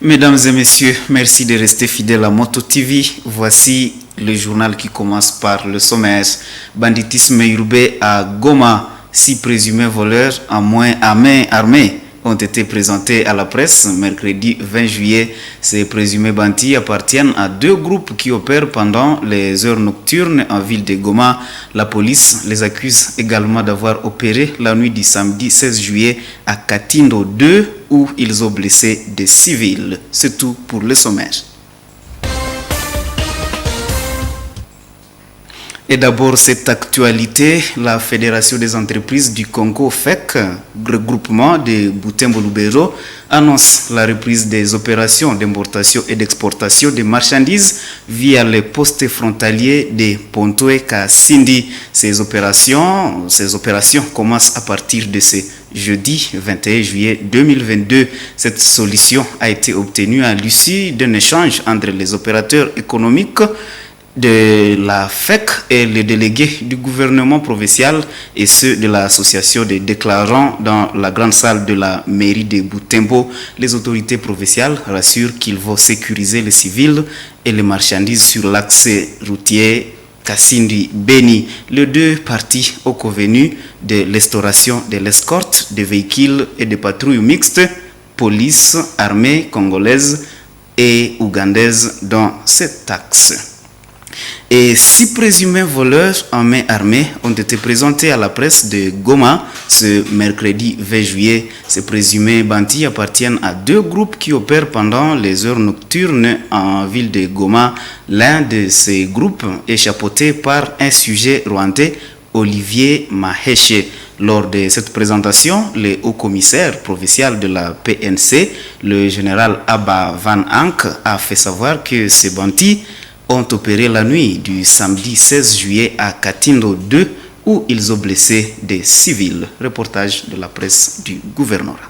Mesdames et messieurs, merci de rester fidèles à Moto TV. Voici le journal qui commence par le sommaire. Banditisme urbain à Goma. 6 présumés voleurs à main armée ont été présentés à la presse mercredi 20 juillet. Ces présumés bandits appartiennent à 2 groupes qui opèrent pendant les heures nocturnes en ville de Goma. La police les accuse également d'avoir opéré la nuit du samedi 16 juillet à Katindo 2 où ils ont blessé des civils. C'est tout pour le sommaire. Et d'abord, cette actualité, la Fédération des entreprises du Congo FEC, regroupement de Butembo-Lubero, annonce la reprise des opérations d'importation et d'exportation de marchandises via les postes frontaliers de Ponto et Kasindi. Ces opérations commencent à partir de ce jeudi 21 juillet 2022. Cette solution a été obtenue à l'issue d'un échange entre les opérateurs économiques de la FEC et les délégués du gouvernement provincial et ceux de l'association des déclarants dans la grande salle de la mairie de Butembo. Les autorités provinciales rassurent qu'ils vont sécuriser les civils et les marchandises sur l'axe routier Kasindi-Beni. Les 2 parties ont convenu de l'instauration de l'escorte des véhicules et des patrouilles mixtes, police, armée congolaise et ougandaise dans cet axe. Et 6 présumés voleurs en main armée ont été présentés à la presse de Goma ce mercredi 20 juillet. Ces présumés bandits appartiennent à 2 groupes qui opèrent pendant les heures nocturnes en ville de Goma. L'un de ces groupes est chapeauté par un sujet rwandais, Olivier Maheshe. Lors de cette présentation, le haut-commissaire provincial de la PNC, le général Abba Van Ank, a fait savoir que ces bandits ont opéré la nuit du samedi 16 juillet à Katindo 2 où ils ont blessé des civils. Reportage de la presse du gouvernorat.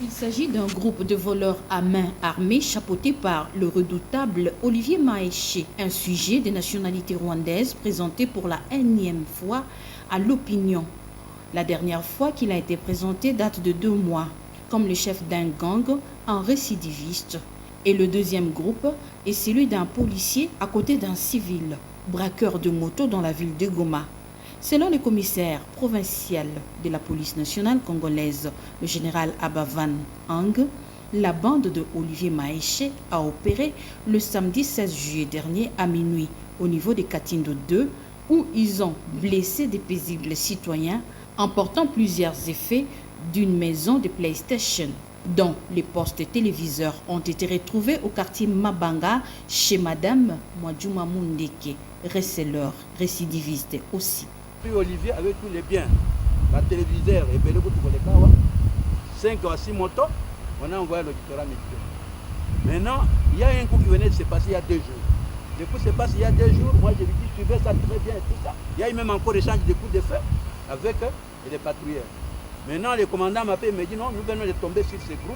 Il s'agit d'un groupe de voleurs à main armée chapeauté par le redoutable Olivier Maheshe, un sujet de nationalité rwandaise présenté pour la énième fois à l'opinion. La dernière fois qu'il a été présenté date de 2 mois, comme le chef d'un gang, un récidiviste. Et le deuxième groupe est celui d'un policier à côté d'un civil, braqueur de moto dans la ville de Goma. Selon le commissaire provincial de la police nationale congolaise, le général Abba Van Hang, la bande de Olivier Maheshe a opéré le samedi 16 juillet dernier à minuit au niveau de Katindo 2 où ils ont blessé des paisibles citoyens emportant plusieurs effets d'une maison de PlayStation, dont les postes téléviseurs ont été retrouvés au quartier Mabanga chez Madame Mwadjuma Mundeke, receleur, récidiviste aussi. Olivier avait tous les biens, la téléviseur et Belego 5 à 6 motos, on a envoyé l'auditorat médical. Maintenant, il y a un coup qui venait de se passer il y a 2 jours. Le coup se passe il y a 2 jours, moi je lui dis suivez ça très bien et tout ça. Il y a eu même encore échange de coups de feu avec les patrouilleurs. Maintenant, le commandant m'appelle et me dit non, nous venons de tomber sur ce groupe.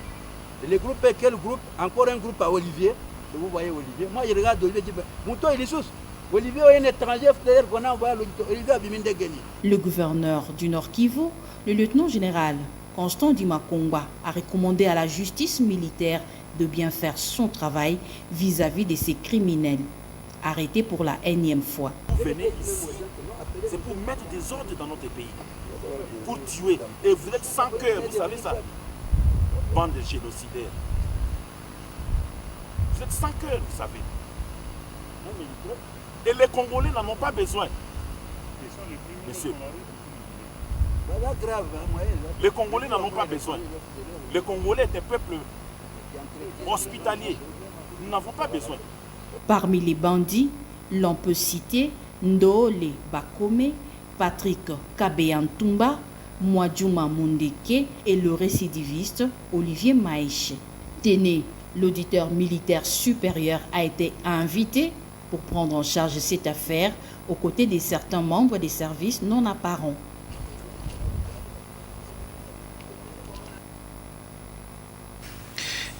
Et le groupe est quel groupe? Encore un groupe à Olivier. Et vous voyez Olivier. Moi, je regarde Olivier et je dis Mouton, il est sous. Olivier est un étranger, c'est-à-dire qu'on a envoyé Olivier à Biminde Geni. Le gouverneur du Nord Kivu, le lieutenant général Constant Dimakongwa, a recommandé à la justice militaire de bien faire son travail vis-à-vis de ces criminels, arrêtés pour la énième fois. Vous venez ici, c'est pour mettre des ordres dans notre pays. Pour tuer. Et vous êtes sans cœur, vous savez ça. Bande de génocidaires. Vous êtes sans cœur, vous savez. Et les Congolais n'en ont pas besoin. Monsieur. Les Congolais n'en ont pas besoin. Les Congolais est un peuple hospitalier. Nous n'avons pas besoin. Parmi les bandits, l'on peut citer Ndole Bakome, Patrick Kabeyantumba, Mwadjuma Mundeke et le récidiviste Olivier Maheshe. Téné, l'auditeur militaire supérieur, a été invité pour prendre en charge cette affaire aux côtés de certains membres des services non apparents.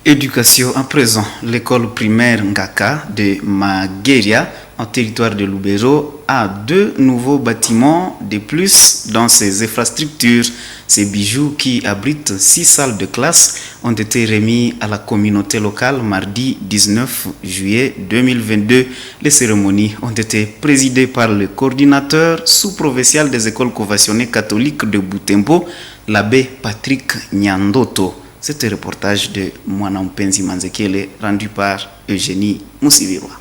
Éducation à présent. L'école primaire Ngaka de Magueria, en territoire de Lubero, a 2 nouveaux bâtiments de plus dans ses infrastructures. Ces bijoux qui abritent 6 salles de classe ont été remis à la communauté locale mardi 19 juillet 2022. Les cérémonies ont été présidées par le coordinateur sous-provincial des écoles conventionnées catholiques de Butembo, l'abbé Patrick Nyandoto. C'est un reportage de Mwana Mpenzi Manzekele rendu par Eugénie Moussivirwa.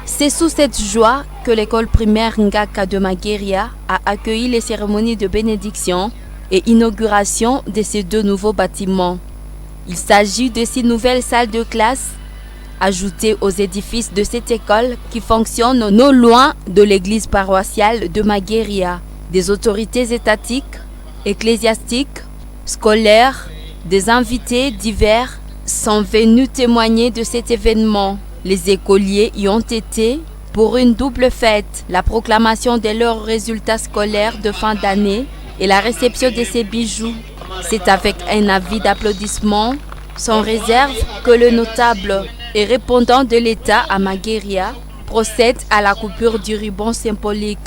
C'est sous cette joie que l'école primaire Ngaka de Magueria a accueilli les cérémonies de bénédiction et inauguration de ces 2 nouveaux bâtiments. Il s'agit de 6 nouvelles salles de classe ajoutées aux édifices de cette école qui fonctionne non loin de l'église paroissiale de Magueria. Des autorités étatiques, ecclésiastiques, scolaires, des invités divers sont venus témoigner de cet événement. Les écoliers y ont été pour une double fête, la proclamation de leurs résultats scolaires de fin d'année et la réception de ces bijoux. C'est avec un avis d'applaudissement, sans réserve, que le notable et répondant de l'État à Magueria procède à la coupure du ruban symbolique.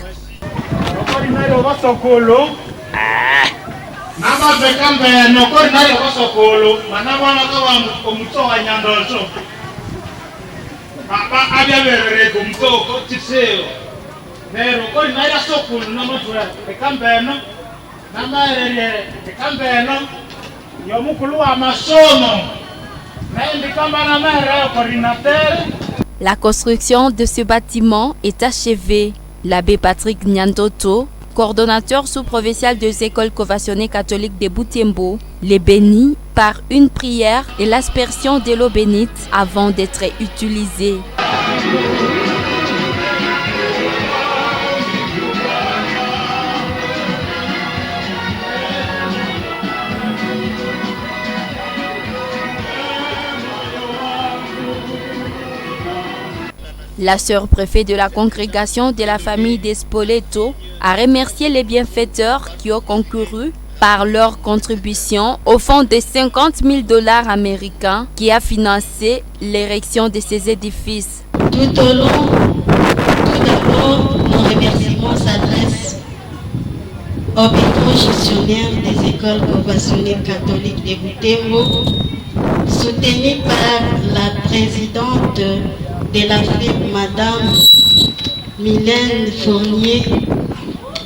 La construction de ce bâtiment est achevée. L'abbé Patrick Nyandoto, coordonnateur sous-provincial des écoles conventionnées catholiques de Butembo, les bénit par une prière et l'aspersion de l'eau bénite avant d'être utilisée. La sœur préfet de la congrégation de la famille des Spoleto a remercié les bienfaiteurs qui ont concouru par leur contribution au fonds de $50,000 américains qui a financé l'érection de ces édifices. Tout d'abord, mon remerciement s'adresse aux gestionnaires des écoles conventionnées catholiques de Butembo, soutenus par la présidente de la FIP, Madame Mylène Fournier,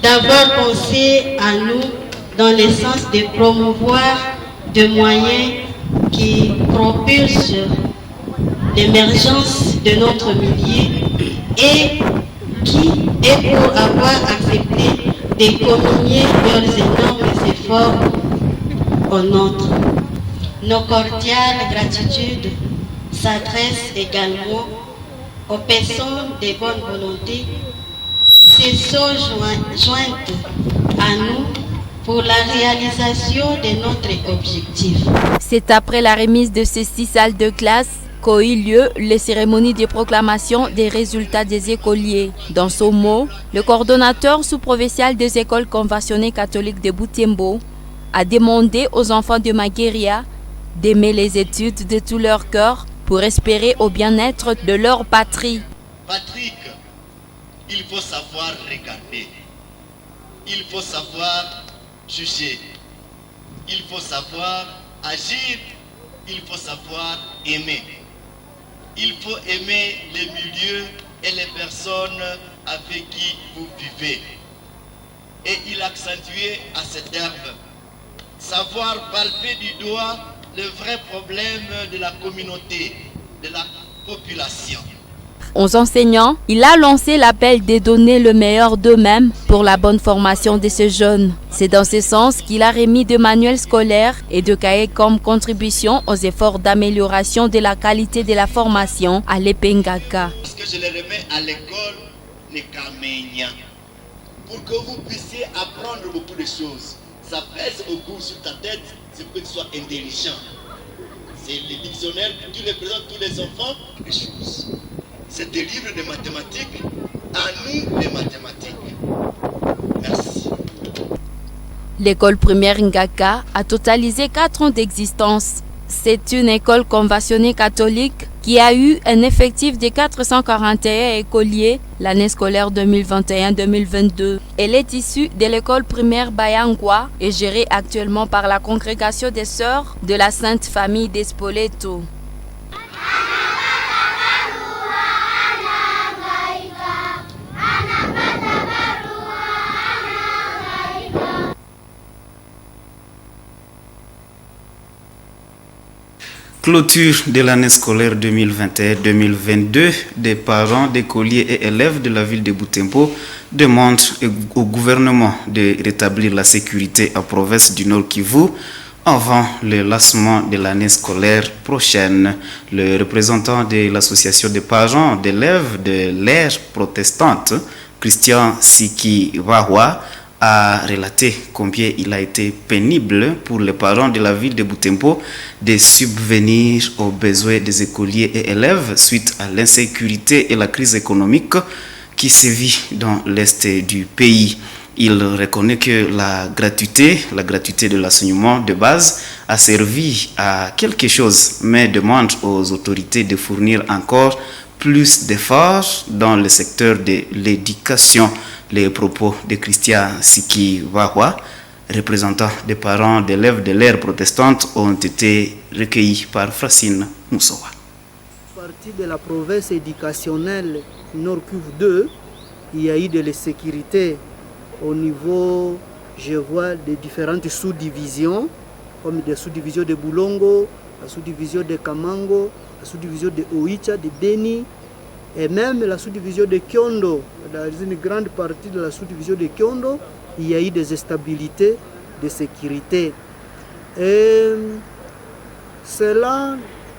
d'avoir pensé à nous dans le sens de promouvoir des moyens qui propulsent l'émergence de notre milieu et pour avoir accepté de communier leurs énormes efforts au nôtre. Nos cordiales gratitudes s'adressent également aux personnes de bonne volonté qui se sont jointes à nous pour la réalisation de notre objectif. C'est après la remise de ces 6 salles de classe qu'ont eu lieu les cérémonies de proclamation des résultats des écoliers. Dans ce mot, le coordonnateur sous-provincial des écoles conventionnées catholiques de Butembo a demandé aux enfants de Magueria d'aimer les études de tout leur cœur pour espérer au bien-être de leur patrie. Patrick, il faut savoir regarder, il faut savoir juger, il faut savoir agir, il faut savoir aimer. Il faut aimer les milieux et les personnes avec qui vous vivez. Et il accentuait à ce terme, savoir palper du doigt le vrai problème de la communauté, de la population. Aux enseignants, il a lancé l'appel de donner le meilleur d'eux-mêmes pour la bonne formation de ces jeunes. C'est dans ce sens qu'il a remis des manuels scolaires et de cahiers comme contribution aux efforts d'amélioration de la qualité de la formation à l'EPNGAKA. Parce que je les remets à l'école, les Caméniens, pour que vous puissiez apprendre beaucoup de choses. Ça pèse beaucoup sur ta tête, c'est pour que tu sois intelligent. C'est le dictionnaire qui représente tous les enfants des choses. C'est des livres de mathématiques, à nous les mathématiques. L'école primaire Ngaka a totalisé 4 ans d'existence. C'est une école conventionnée catholique qui a eu un effectif de 441 écoliers l'année scolaire 2021-2022. Elle est issue de l'école primaire Bayangwa et gérée actuellement par la congrégation des Sœurs de la Sainte Famille d'Espoleto. Clôture de l'année scolaire 2021-2022, des parents, d'écoliers et élèves de la ville de Butembo demandent au gouvernement de rétablir la sécurité à province du Nord Kivu avant le lancement de l'année scolaire prochaine. Le représentant de l'association des parents d'élèves de l'ère protestante, Christian Siki Wahwa, a relaté combien il a été pénible pour les parents de la ville de Butembo de subvenir aux besoins des écoliers et élèves suite à l'insécurité et la crise économique qui sévit dans l'est du pays. Il reconnaît que la gratuité de l'enseignement de base a servi à quelque chose, mais demande aux autorités de fournir encore plus d'efforts dans le secteur de l'éducation. Les propos de Christian Siki Wahwa, représentant des parents d'élèves de l'ère protestante, ont été recueillis par Francine Moussowa. Partie de la province éducationnelle Nord Kivu 2, il y a eu de l'insécurité au niveau, je vois, des différentes sous-divisions, comme des sous-divisions de Boulongo, la sous-division de Kamango, la sous-division de Oicha, de Beni, et même la sous-division de Kyondo. Dans une grande partie de la sous-division de Kyondo, il y a eu des instabilités de sécurité. Et cela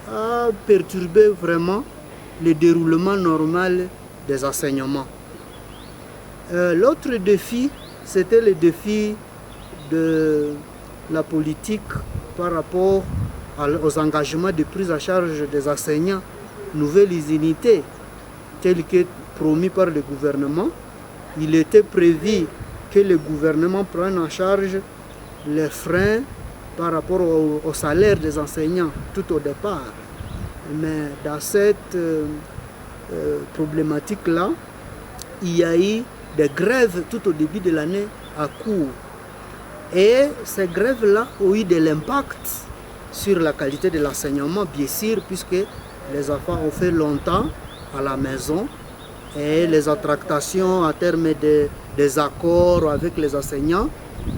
a perturbé vraiment le déroulement normal des enseignements. L'autre défi, c'était le défi de la politique par rapport aux engagements de prise en charge des enseignants, nouvelles unités telles que promis par le gouvernement. Il était prévu que le gouvernement prenne en charge les freins par rapport au salaire des enseignants tout au départ. Mais dans cette problématique-là, il y a eu des grèves tout au début de l'année à cours. Et ces grèves-là ont eu de l'impact sur la qualité de l'enseignement, bien sûr, puisque les enfants ont fait longtemps à la maison et les attractations en termes des accords avec les enseignants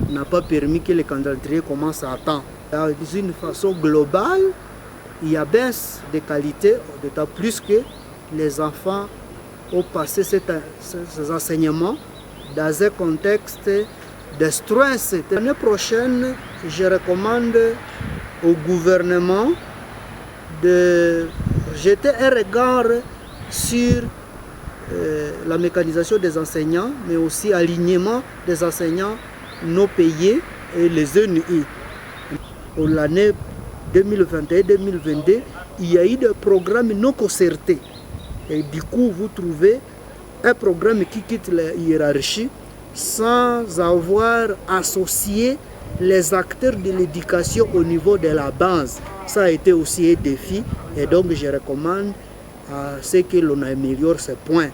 n'ont pas permis que le calendrier commence à temps. D'une façon globale, il y a baisse de qualité, d'autant plus que les enfants ont passé ces enseignements dans un contexte de stress. L'année prochaine, je recommande au gouvernement de jeter un regard sur la mécanisation des enseignants, mais aussi l'alignement des enseignants non payés et les ENI. Pour l'année 2021-2022, il y a eu des programmes non concertés. Et du coup, vous trouvez un programme qui quitte la hiérarchie sans avoir associé les acteurs de l'éducation au niveau de la base. Ça a été aussi un défi et donc je recommande à ce que l'on améliore ces points.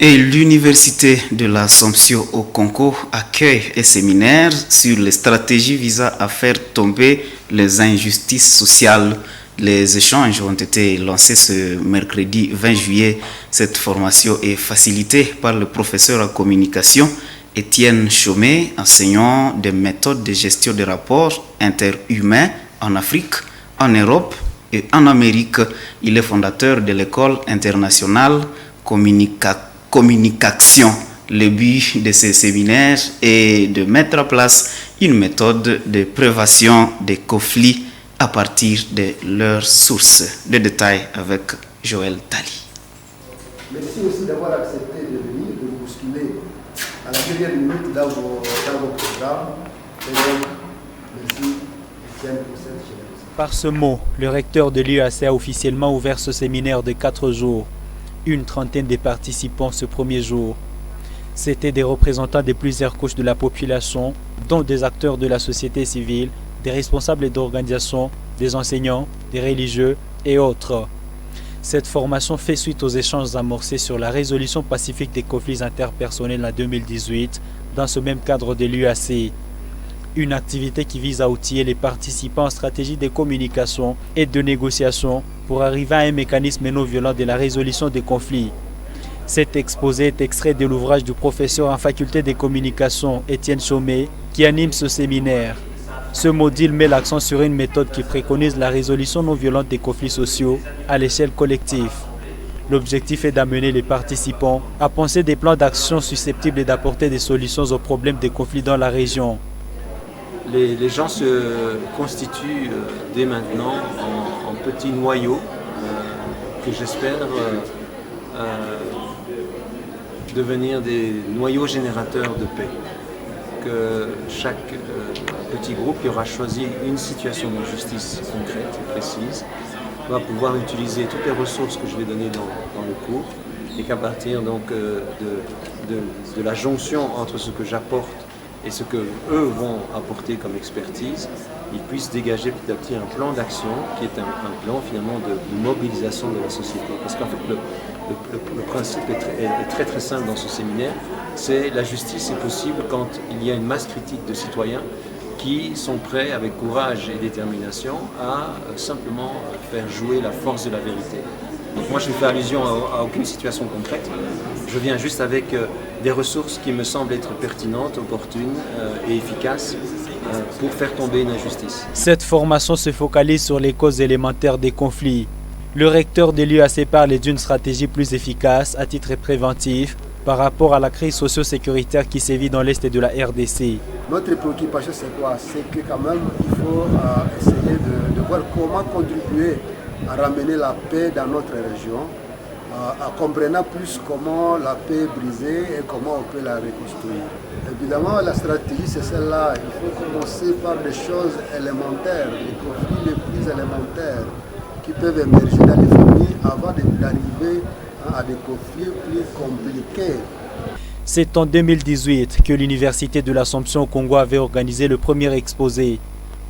Et l'Université de l'Assomption au Congo accueille un séminaire sur les stratégies visant à faire tomber les injustices sociales. Les échanges ont été lancés ce mercredi 20 juillet. Cette formation est facilitée par le professeur en communication Étienne Chomé, enseignant des méthodes de gestion des rapports interhumains en Afrique, en Europe et en Amérique. Il est fondateur de l'école internationale Communication. Le but de ce séminaire est de mettre en place une méthode de prévention des conflits à partir de leurs sources. Les détails avec Joël Tali. Merci aussi d'avoir accepté de venir, de vous bousculer à la dernière minute dans vos programmes. Merci Étienne pour cette générosité. Par ce mot, le recteur de l'UAC a officiellement ouvert ce séminaire de 4 jours. une trentaine de participants ce premier jour. C'étaient des représentants des plusieurs couches de la population, dont des acteurs de la société civile, des responsables d'organisations, des enseignants, des religieux et autres. Cette formation fait suite aux échanges amorcés sur la résolution pacifique des conflits interpersonnels en 2018 dans ce même cadre de l'UAC. Une activité qui vise à outiller les participants en stratégie de communication et de négociation pour arriver à un mécanisme non violent de la résolution des conflits. Cet exposé est extrait de l'ouvrage du professeur en faculté de communication Étienne Chomé qui anime ce séminaire. Ce module met l'accent sur une méthode qui préconise la résolution non violente des conflits sociaux à l'échelle collective. L'objectif est d'amener les participants à penser des plans d'action susceptibles d'apporter des solutions aux problèmes des conflits dans la région. Les gens se constituent dès maintenant en petits noyaux que j'espère devenir des noyaux générateurs de paix. Que chaque petit groupe qui aura choisi une situation de justice concrète et précise va pouvoir utiliser toutes les ressources que je vais donner dans le cours et qu'à partir donc de la jonction entre ce que j'apporte et ce que eux vont apporter comme expertise, ils puissent dégager petit à petit un plan d'action qui est un plan finalement de mobilisation de la société. Parce qu'en fait le principe est très très simple dans ce séminaire, c'est la justice est possible quand il y a une masse critique de citoyens qui sont prêts avec courage et détermination à simplement faire jouer la force de la vérité. Donc moi je ne fais allusion à aucune situation concrète, je viens juste avec des ressources qui me semblent être pertinentes, opportunes et efficaces pour faire tomber une injustice. Cette formation se focalise sur les causes élémentaires des conflits. Le recteur de l'UAC parle d'une stratégie plus efficace à titre préventif par rapport à la crise socio-sécuritaire qui sévit dans l'est de la RDC. Notre préoccupation c'est quoi? C'est que quand même il faut essayer de voir comment contribuer à ramener la paix dans notre région, en comprenant plus comment la paix est brisée et comment on peut la reconstruire. Évidemment, la stratégie, c'est celle-là. Il faut commencer par des choses élémentaires, les conflits les plus élémentaires qui peuvent émerger dans les familles avant d'arriver à des conflits plus compliqués. C'est en 2018 que l'Université de l'Assomption au Congo avait organisé le premier exposé.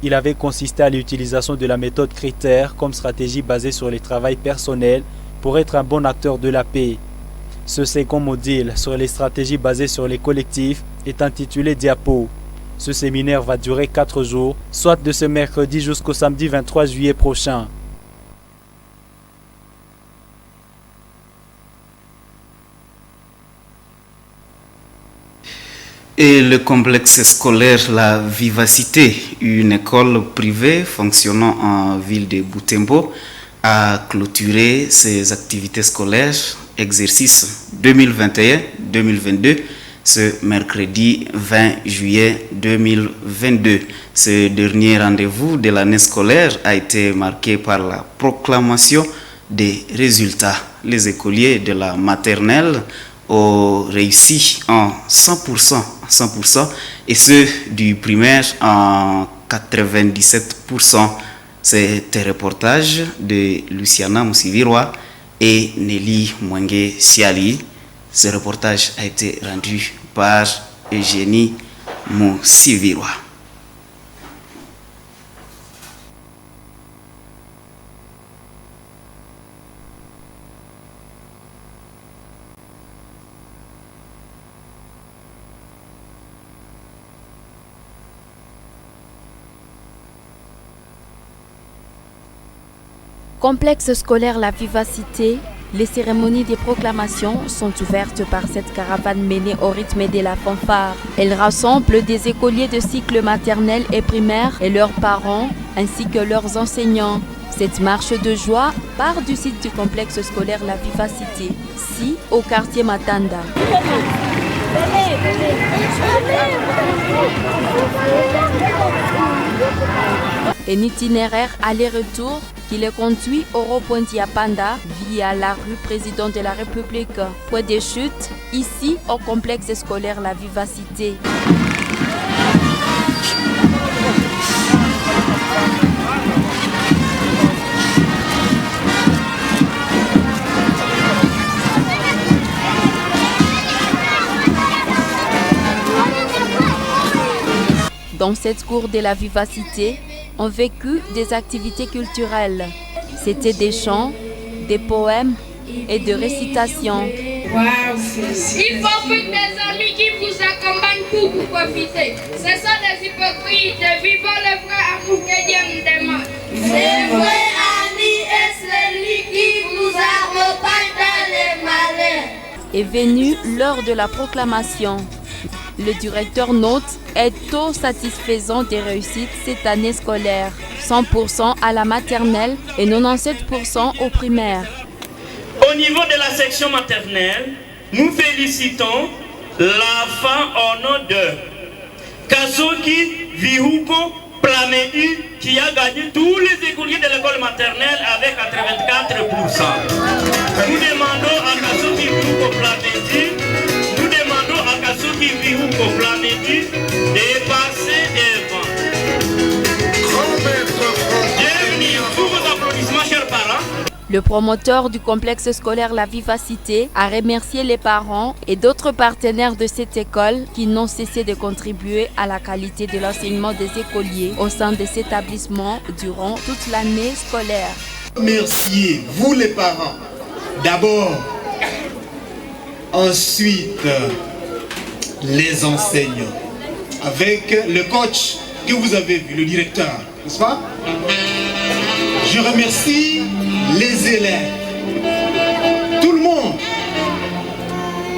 Il avait consisté à l'utilisation de la méthode critère comme stratégie basée sur le travail personnel pour être un bon acteur de la paix. Ce second module sur les stratégies basées sur les collectifs est intitulé Diapo. Ce séminaire va durer 4 jours, soit de ce mercredi jusqu'au samedi 23 juillet prochain. Et le complexe scolaire La Vivacité, une école privée fonctionnant en ville de Butembo, a clôturé ses activités scolaires, exercice 2021-2022, ce mercredi 20 juillet 2022. Ce dernier rendez-vous de l'année scolaire a été marqué par la proclamation des résultats. Les écoliers de la maternelle ont réussi en 100% et ceux du primaire en 97%. C'est un reportage de Luciana Moussiviroa et Nelly Mwenge Siali. Ce reportage a été rendu par Eugénie Moussiviroa. Complexe scolaire La Vivacité, les cérémonies des proclamations sont ouvertes par cette caravane menée au rythme de la fanfare. Elle rassemble des écoliers de cycle maternel et primaire et leurs parents, ainsi que leurs enseignants. Cette marche de joie part du site du complexe scolaire La Vivacité, ici au quartier Matanda. Un itinéraire aller-retour qui les conduit au rond-point Diapanda via la rue Président de la République. Point de chute, ici au complexe scolaire La Vivacité. Dans cette cour de la vivacité, ont vécu des activités culturelles. C'était des chants, des poèmes et des récitations. Wow. Il faut plus des amis qui vous accompagnent pour vous profiter. Ce sont des hypocrites, vivant le vrai amour que Dieu nous demande. C'est vrai ami et celui qui vous accompagne dans les malheurs. Est venu l'heure de la proclamation. Le directeur note est taux satisfaisant des réussites cette année scolaire, 100% à la maternelle et 97% au primaire. Au niveau de la section maternelle, nous félicitons l'enfant au nom de Kazuki Vihuko Plamedi qui a gagné tous les écoliers de l'école maternelle avec 84%. Nous demandons à Kazuki Vihuko Plamedi de passer devant. Bienvenue, tous vos applaudissements, chers parents. Le promoteur du complexe scolaire La Vivacité a remercié les parents et d'autres partenaires de cette école qui n'ont cessé de contribuer à la qualité de l'enseignement des écoliers au sein de cet établissement durant toute l'année scolaire. Remerciez vous les parents d'abord, ensuite les enseignants, avec le coach que vous avez vu, le directeur, n'est-ce pas? Je remercie les élèves, tout le monde,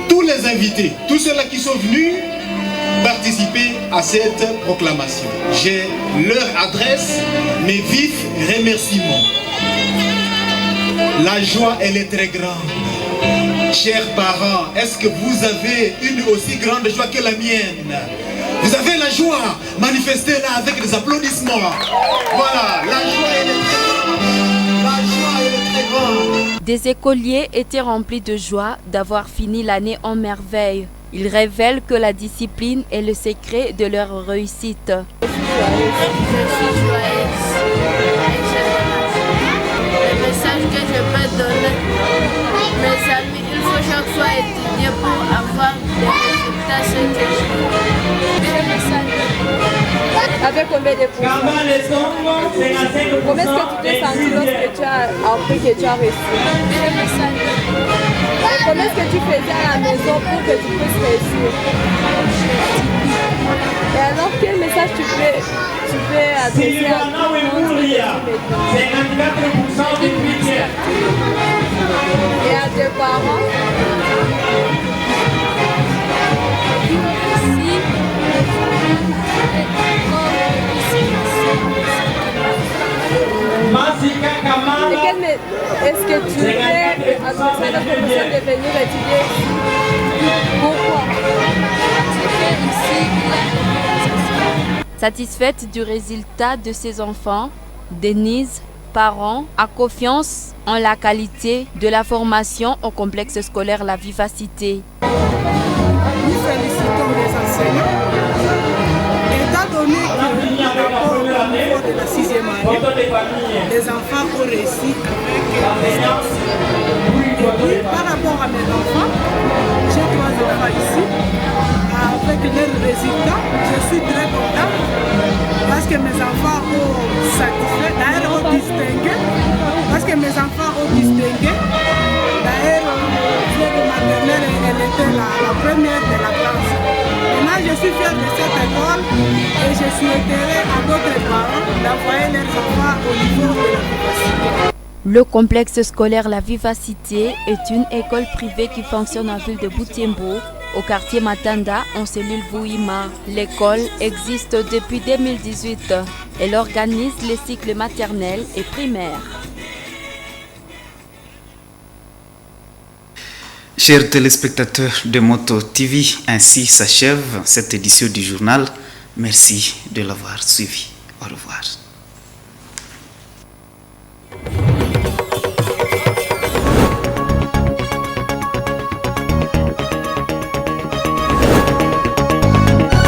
tous les invités, tous ceux-là qui sont venus participer à cette proclamation. J'ai leur adresse mes vifs remerciements. La joie, elle est très grande. Chers parents, est-ce que vous avez une aussi grande joie que la mienne? Vous avez la joie, manifestez-la avec des applaudissements. Voilà, la joie, elle est très grande. La joie, elle est très grande. Des écoliers étaient remplis de joie d'avoir fini l'année en merveille. Ils révèlent que la discipline est le secret de leur réussite. Je suis joyeuse. Le message que je peux donner, mes amis, il faut chaque fois étudier pour avoir des résultats ce que je veux. Avec combien de pourcents? Comment est-ce que tu t'es senti lorsque tu as appris que tu as reçu? Et comment est-ce que tu faisais à la maison pour que tu puisses réussir? Et alors, quel message tu peux adresser à tout le monde? Et à tes parents? Est-ce que tu es adressé à la promotion de venir étudier? Pourquoi? Satisfaite du résultat de ses enfants, Denise, parents, a confiance en la qualité de la formation au complexe scolaire La Vivacité. Nous félicitons les enseignants. Étant donné que d'abord au niveau de la 6e année, les enfants ont réussi avec les stats. Et puis par rapport à mes enfants, j'ai 3 enfants ici. Avec leurs résultats, je suis très content parce que mes enfants ont satisfait, d'ailleurs ont distingué, parce que mes enfants ont distingué. D'ailleurs, de maternelle, elle était la première de la classe. Maintenant, je suis fier de cette école et je souhaiterais à d'autres parents d'envoyer leurs enfants au niveau de la vivacité. Le complexe scolaire La Vivacité est une école privée qui fonctionne en ville de Butembo, au quartier Matanda, en cellule Vouima. L'école existe depuis 2018. Elle organise les cycles maternels et primaires. Chers téléspectateurs de Moto TV, ainsi s'achève cette édition du journal. Merci de l'avoir suivi. Au revoir.